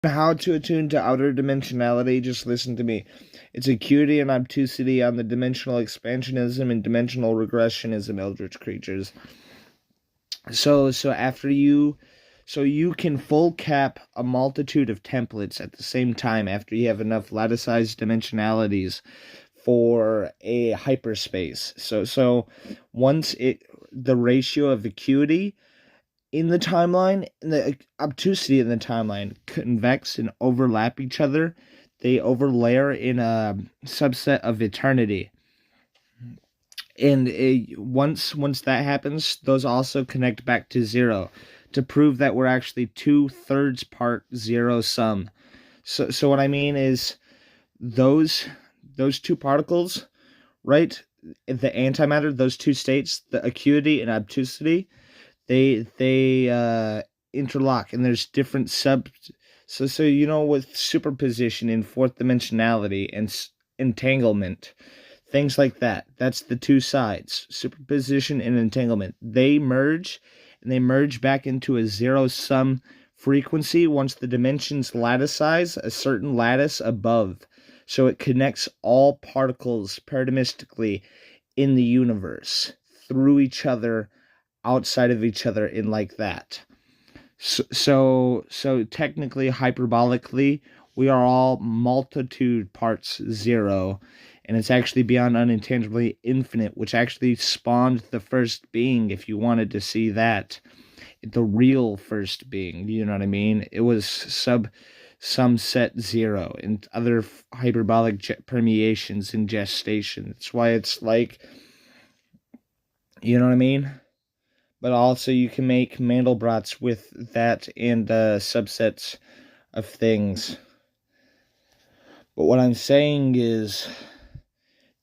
How to attune to outer dimensionality, just listen to me. It's acuity and obtusity on the dimensional expansionism and dimensional regressionism, eldritch creatures. So you can full cap a multitude of templates at the same time after you have enough latticized dimensionalities for a hyperspace. So once the ratio of acuity in the timeline and the obtusity in the timeline convex and overlap each other, they overlayer in a subset of eternity. And once that happens, those also connect back to zero to prove that we're actually 2/3 part zero sum. So what I mean is those two particles, right? The antimatter, those two states, the acuity and obtusity, they interlock, and there's different so with superposition in fourth dimensionality and entanglement, things like that. That's the two sides, superposition and entanglement. They merge, and they merge back into a zero sum frequency once the dimensions lattice a certain lattice above. So it connects all particles paradigmistically in the universe through each other, outside of each other, in like that. So technically, hyperbolically, we are all multitude parts zero, and it's actually beyond unintangibly infinite, which actually spawned the first being, if you wanted to see that. The real first being, you know what I mean? It was some set zero and other hyperbolic permeations in gestation. That's why it's like, you know what I mean? But also you can make Mandelbrot's with that and subsets of things. But what I'm saying is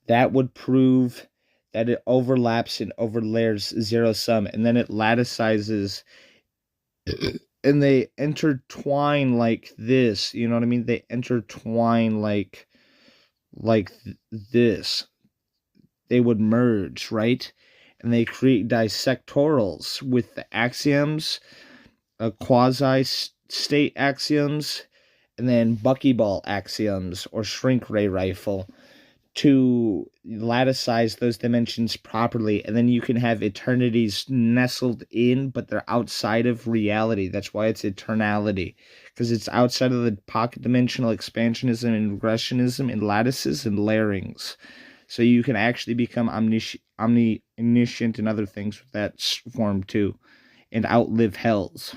that would prove that it overlaps and overlayers zero sum, and then it latticizes, and they intertwine like this. You know what I mean? They intertwine like this. They would merge, right? And they create dissectorals with the axioms, quasi-state axioms, and then buckyball axioms or shrink ray rifle to laticize those dimensions properly. And then you can have eternities nestled in, but they're outside of reality. That's why it's eternality, because it's outside of the pocket dimensional expansionism and regressionism and lattices and layerings. So you can actually become omniscient and other things with that form too, and outlive hells.